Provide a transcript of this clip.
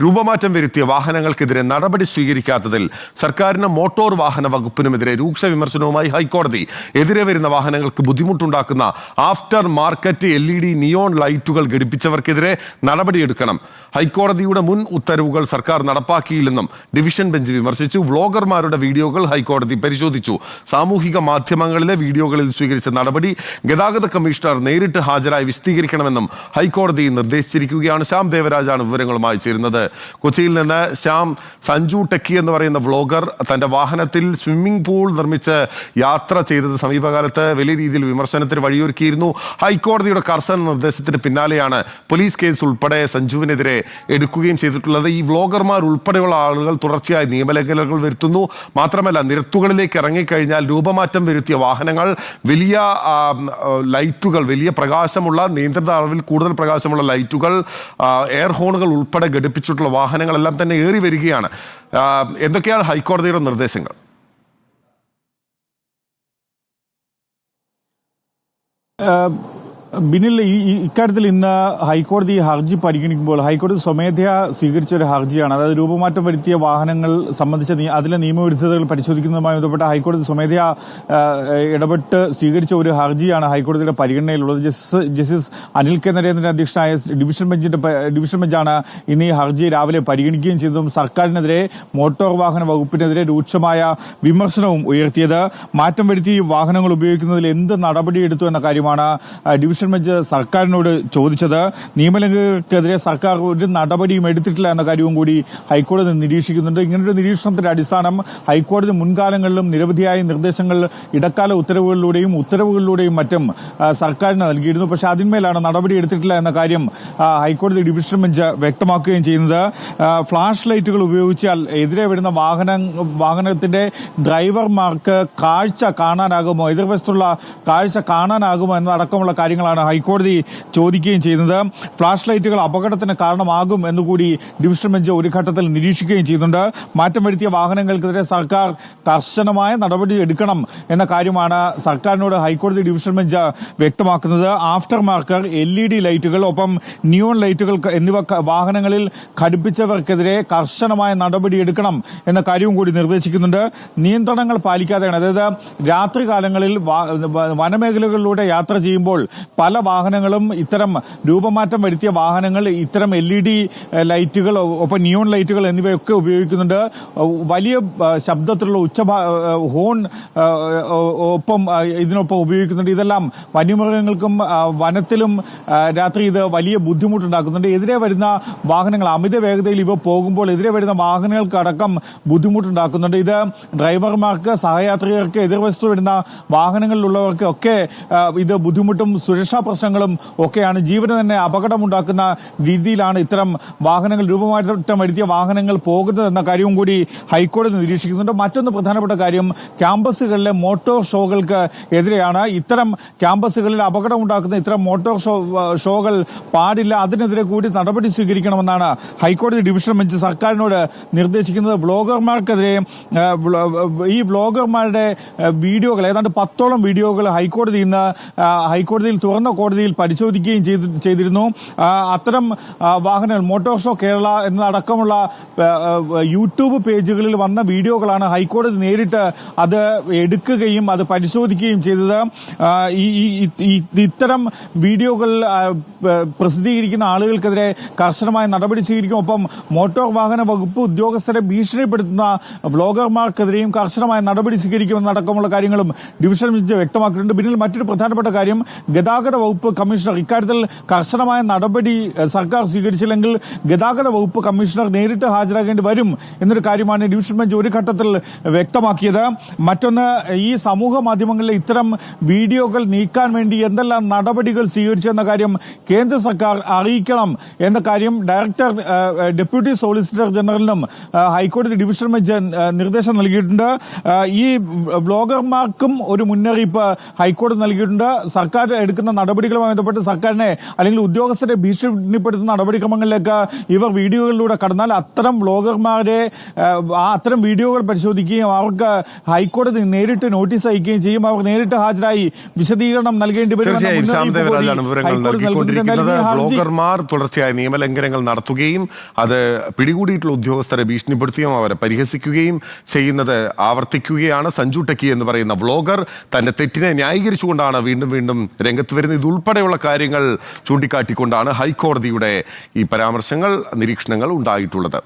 രൂപമാറ്റം വരുത്തിയ വാഹനങ്ങൾക്കെതിരെ നടപടി സ്വീകരിക്കാത്തതിൽ സർക്കാരിന് മോട്ടോർ വാഹന വകുപ്പിനുമെതിരെ രൂക്ഷ വിമർശനവുമായി ഹൈക്കോടതി. എതിരെ വരുന്ന വാഹനങ്ങൾക്ക് ബുദ്ധിമുട്ടുണ്ടാക്കുന്ന ആഫ്റ്റർ മാർക്കറ്റ് LED നിയോൺ ലൈറ്റുകൾ ഘടിപ്പിച്ചവർക്കെതിരെ നടപടിയെടുക്കണം. ഹൈക്കോടതിയുടെ മുൻ ഉത്തരവുകൾ സർക്കാർ നടപ്പാക്കിയില്ലെന്നും ഡിവിഷൻ ബെഞ്ച് വിമർശിച്ചു. വ്ലോഗർമാരുടെ വീഡിയോകൾ ഹൈക്കോടതി പരിശോധിച്ചു. സാമൂഹിക മാധ്യമങ്ങളിലെ വീഡിയോകളിൽ സ്വീകരിച്ച നടപടി ഗതാഗത കമ്മീഷണർ നേരിട്ട് ഹാജരായി വിശദീകരിക്കണമെന്നും ഹൈക്കോടതി നിർദ്ദേശിച്ചിരിക്കുകയാണ്. ശ്യാം ദേവരാജാണ് വിവരങ്ങളുമായി ചേരുന്നത്. കൊച്ചിയിൽ നിന്ന് ശ്യാം, സഞ്ജു ടെക്കി എന്ന് പറയുന്ന വ്ലോഗർ തന്റെ വാഹനത്തിൽ സ്വിമ്മിംഗ് പൂൾ നിർമ്മിച്ച് യാത്ര ചെയ്തത് സമീപകാലത്ത് വലിയ രീതിയിൽ വിമർശനത്തിന് വഴിയൊരുക്കിയിരുന്നു. ഹൈക്കോടതിയുടെ കർശന നിർദ്ദേശത്തിന് പിന്നാലെയാണ് പോലീസ് കേസ് ഉൾപ്പെടെ സഞ്ജുവിനെതിരെ എടുക്കുകയും ചെയ്തിട്ടുള്ളത്. ഈ വ്ലോഗർമാർ ഉൾപ്പെടെയുള്ള ആളുകൾ തുടർച്ചയായി നിയമലംഘനങ്ങൾ വരുത്തുന്നു. മാത്രമല്ല, നിരത്തുകളിലേക്ക് ഇറങ്ങിക്കഴിഞ്ഞാൽ രൂപമാറ്റം വരുത്തിയ വാഹനങ്ങൾ വലിയ ലൈറ്റുകൾ, വലിയ പ്രകാശമുള്ള, നിയന്ത്രിത അളവിൽ കൂടുതൽ പ്രകാശമുള്ള ലൈറ്റുകൾ, എയർ ഹോണുകൾ ഉൾപ്പെടെ ഘടിപ്പിച്ചിട്ടുള്ള വാഹനങ്ങളെല്ലാം തന്നെ ഏറി വരികയാണ്. എന്തൊക്കെയാണ് ഹൈക്കോടതിയുടെ നിർദ്ദേശങ്ങൾ? ബിനിൽ, ഇക്കാര്യത്തിൽ ഇന്ന് ഹൈക്കോടതി ഹർജി പരിഗണിക്കുമ്പോൾ ഹൈക്കോടതി സ്വമേധയാ സ്വീകരിച്ച ഒരു ഹർജിയാണ്. അതായത് രൂപമാറ്റം വരുത്തിയ വാഹനങ്ങൾ സംബന്ധിച്ച അതിലെ നിയമവിരുദ്ധതകൾ പരിശോധിക്കുന്നതുമായി ബന്ധപ്പെട്ട ഹൈക്കോടതി സ്വമേധയാ ഇടപെട്ട് സ്വീകരിച്ച ഒരു ഹർജിയാണ് ഹൈക്കോടതിയുടെ പരിഗണനയിലുള്ളത്. ജസ്റ്റിസ് അനിൽ കെ നരേന്ദ്രൻ അധ്യക്ഷനായ ഡിവിഷൻ ബെഞ്ചാണ് ഇന്ന് ഈ ഹർജി രാവിലെ പരിഗണിക്കുകയും ചെയ്തതും സർക്കാരിനെതിരെ, മോട്ടോർ വാഹന വകുപ്പിനെതിരെ രൂക്ഷമായ വിമർശനവും ഉയർത്തിയത്. മാറ്റം വരുത്തി വാഹനങ്ങൾ ഉപയോഗിക്കുന്നതിൽ എന്ത് നടപടിയെടുത്തു എന്ന കാര്യമാണ് ഡിവിഷൻ ബെഞ്ച് സർക്കാരിനോട് ചോദിച്ചത്. നിയമലംഘകർക്കെതിരെ സർക്കാർ ഒരു നടപടിയും എടുത്തിട്ടില്ല എന്ന കാര്യവും കൂടി ഹൈക്കോടതി നിരീക്ഷിക്കുന്നുണ്ട്. ഇങ്ങനൊരു നിരീക്ഷണത്തിന്റെ അടിസ്ഥാനം ഹൈക്കോടതി മുൻകാലങ്ങളിലും നിരവധിയായ നിർദ്ദേശങ്ങൾ ഇടക്കാല ഉത്തരവുകളിലൂടെയും മറ്റും സർക്കാരിന് നൽകിയിരുന്നു. പക്ഷെ അതിന്മേലാണ് നടപടി എടുത്തിട്ടില്ല എന്ന കാര്യം ഹൈക്കോടതി ഡിവിഷൻ ബെഞ്ച് വ്യക്തമാക്കുകയും ചെയ്യുന്നത്. ഫ്ലാഷ് ലൈറ്റുകൾ ഉപയോഗിച്ചാൽ എതിരെ വരുന്ന വാഹനത്തിന്റെ ഡ്രൈവർമാർക്ക് കാഴ്ച കാണാനാകുമോ, എതിർവശത്തുള്ള കാഴ്ച കാണാനാകുമോ എന്നതടക്കമുള്ള കാര്യങ്ങളാണ് ഹൈക്കോടതി ചോദിക്കുകയും ചെയ്യുന്നത്. ഫ്ലാഷ് ലൈറ്റുകൾ അപകടത്തിന് കാരണമാകും എന്നുകൂടി ഡിവിഷൻ ബെഞ്ച് ഒരു ഘട്ടത്തിൽ നിരീക്ഷിക്കുകയും ചെയ്യുന്നുണ്ട്. മാറ്റം വരുത്തിയ വാഹനങ്ങൾക്കെതിരെ സർക്കാർ കർശനമായ നടപടി എടുക്കണം എന്ന കാര്യമാണ് സർക്കാരിനോട് ഹൈക്കോടതി ഡിവിഷൻ ബെഞ്ച് വ്യക്തമാക്കുന്നത്. ആഫ്റ്റർ മാർക്കർ, LED ലൈറ്റുകൾ, ഒപ്പം നിയോൺ ലൈറ്റുകൾ എന്നിവ വാഹനങ്ങളിൽ ഘടിപ്പിച്ചവർക്കെതിരെ കർശനമായ നടപടി എടുക്കണം എന്ന കാര്യവും കൂടി നിർദ്ദേശിക്കുന്നുണ്ട്. നിയന്ത്രണങ്ങൾ പാലിക്കാതെയാണ്, അതായത് രാത്രികാലങ്ങളിൽ വനമേഖലകളിലൂടെ യാത്ര ചെയ്യുമ്പോൾ പല വാഹനങ്ങളും ഇത്തരം രൂപമാറ്റം വരുത്തിയ വാഹനങ്ങൾ ഇത്തരം LED ലൈറ്റുകൾ, ഒപ്പം നിയോൺ ലൈറ്റുകൾ എന്നിവയൊക്കെ ഉപയോഗിക്കുന്നുണ്ട്. വലിയ ശബ്ദത്തിലുള്ള ഹോൺ ഒപ്പം ഇതിനൊപ്പം ഉപയോഗിക്കുന്നുണ്ട്. ഇതെല്ലാം വന്യമൃഗങ്ങൾക്കും വനത്തിലും രാത്രി ഇത് വലിയ ബുദ്ധിമുട്ടുണ്ടാക്കുന്നുണ്ട്. എതിരെ വരുന്ന വാഹനങ്ങൾ, അമിത വേഗതയിൽ ഇവ പോകുമ്പോൾ എതിരെ വരുന്ന വാഹനങ്ങൾക്ക് അടക്കം ബുദ്ധിമുട്ടുണ്ടാക്കുന്നുണ്ട്. ഇത് ഡ്രൈവർമാർക്ക്, സഹയാത്രികർക്ക്, എതിർവശത്ത് വരുന്ന വാഹനങ്ങളിലുള്ളവർക്ക് ഒക്കെ ഇത് ബുദ്ധിമുട്ടും സുരക്ഷാ പ്രശ്നങ്ങളും ഒക്കെയാണ്. ജീവന് തന്നെ അപകടമുണ്ടാക്കുന്ന രീതിയിലാണ് ഇത്തരം വാഹനങ്ങൾ, രൂപമാറ്റം വരുത്തിയ വാഹനങ്ങൾ പോകുന്നത് എന്ന കാര്യവും കൂടി ഹൈക്കോടതി നിരീക്ഷിക്കുന്നുണ്ട്. മറ്റൊന്ന് പ്രധാനപ്പെട്ട കാര്യം, ക്യാമ്പസുകളിലെ മോട്ടോർ ഷോകൾക്ക് എതിരെയാണ്. ഇത്തരം ക്യാമ്പസുകളിൽ അപകടമുണ്ടാക്കുന്ന ഇത്തരം മോട്ടോർ ഷോകൾ പാടില്ല. അതിനെതിരെ കൂടി നടപടി സ്വീകരിക്കണമെന്നാണ് ഹൈക്കോടതി ഡിവിഷൻ ബെഞ്ച് സർക്കാരിനോട് നിർദ്ദേശിക്കുന്നത്. വ്ലോഗർമാർക്കെതിരെ, ഈ വ്ലോഗർമാരുടെ വീഡിയോകൾ, ഏതാണ്ട് 10ഓളം വീഡിയോകൾ ഹൈക്കോടതിയിൽ തുറന്ന കോടതിയിൽ പരിശോധിക്കുകയും ചെയ്തിരുന്നു. അത്തരം വാഹനങ്ങൾ, മോട്ടോർ ഷോ കേരള എന്നതടക്കമുള്ള യൂട്യൂബ് പേജുകളിൽ വന്ന വീഡിയോകളാണ് ഹൈക്കോടതി നേരിട്ട് അത് എടുക്കുകയും അത് പരിശോധിക്കുകയും ചെയ്തത്. ഇത്തരം വീഡിയോകൾ പ്രസിദ്ധീകരിക്കുന്ന ആളുകൾക്കെതിരെ കർശനമായ നടപടി സ്വീകരിക്കും. ഒപ്പം മോട്ടോർ വാഹന വകുപ്പ് ഉദ്യോഗസ്ഥരെ ഭീഷണിപ്പെടുത്തുന്ന വ്ലോഗർമാർക്കെതിരെയും കർശനമായ നടപടി സ്വീകരിക്കുമെന്നടക്കമുള്ള കാര്യങ്ങളും ഡിവിഷൻ ബെഞ്ച് വ്യക്തമാക്കിയിട്ടുണ്ട്. പിന്നിൽ മറ്റൊരു പ്രധാനപ്പെട്ട കാര്യം, ഗതാഗത വകുപ്പ് കമ്മീഷണർ ഇക്കാര്യത്തിൽ കർശനമായ നടപടി സർക്കാർ സ്വീകരിച്ചില്ലെങ്കിൽ ഗതാഗത വകുപ്പ് കമ്മീഷണർ നേരിട്ട് ഹാജരാകേണ്ടി വരും എന്നൊരു കാര്യമാണ് ഡിവിഷൻ ബെഞ്ച് ഒരു ഘട്ടത്തിൽ വ്യക്തമാക്കിയത്. മറ്റൊന്ന്, ഈ സമൂഹ മാധ്യമങ്ങളിലെ ഇത്തരം വീഡിയോകൾ നീക്കാൻ വേണ്ടി എന്തെല്ലാം നടപടികൾ സ്വീകരിച്ചെന്ന കാര്യം കേന്ദ്ര സർക്കാർ അറിയിക്കണം എന്ന കാര്യം ഡെപ്യൂട്ടി സോളിസിറ്റർ ജനറലിനും ഹൈക്കോടതി ഡിവിഷൻ ബെഞ്ച് നിർദ്ദേശം നൽകിയിട്ടുണ്ട്. ഈ വ്ലോഗർമാർക്കും ഒരു മുന്നറിയിപ്പ് ഹൈക്കോടതി നൽകിയിട്ടുണ്ട്. സർക്കാർ എടുക്കുന്ന നടപടികളുമായി ബന്ധപ്പെട്ട് സർക്കാരിനെ അല്ലെങ്കിൽ ഉദ്യോഗസ്ഥരെ ഭീഷണിപ്പെടുത്തുന്ന നടപടിക്രമങ്ങളിലേക്ക് ഇവർ വീഡിയോകളിലൂടെ കടന്നാൽ അത്തരം വ്ളോഗർമാരെ അത്തരം വീഡിയോകൾ പരിശോധിക്കുകയും അവർക്ക് ഹൈക്കോടതി നേരിട്ട് നോട്ടീസ് അയക്കുകയും ചെയ്യും. അവർ നേരിട്ട് ഹാജരായി വിശദീകരണം നൽകേണ്ടി വരും. തീർച്ചയായും ശ്യാംദേവരാജാണ് വിവരങ്ങൾ നൽകിക്കൊണ്ടിരിക്കുന്നത്. വ്ളോഗർമാർ തുടർച്ചയായ നിയമലംഘനങ്ങൾ നടത്തുകയും അത് പിടികൂടിയിട്ടുള്ള ഉദ്യോഗസ്ഥരെ ഭീഷണിപ്പെടുത്തുകയും അവരെ പരിഹസിക്കുകയും ചെയ്യുന്നത് ആവർത്തിക്കുകയാണ്. സഞ്ജു ടെക്കി എന്ന് പറയുന്ന വ്ളോഗർ തന്റെ തെറ്റിനെ ന്യായീകരിച്ചുകൊണ്ടാണ് വീണ്ടും വീണ്ടും രംഗത്ത് വരുന്നത്. ഇതുൾപ്പെടെയുള്ള കാര്യങ്ങൾ ചൂണ്ടിക്കാട്ടിക്കൊണ്ടാണ് ഹൈക്കോടതിയുടെ ഈ പരാമർശങ്ങൾ, നിരീക്ഷണങ്ങൾ ഉണ്ടായിട്ടുള്ളത്.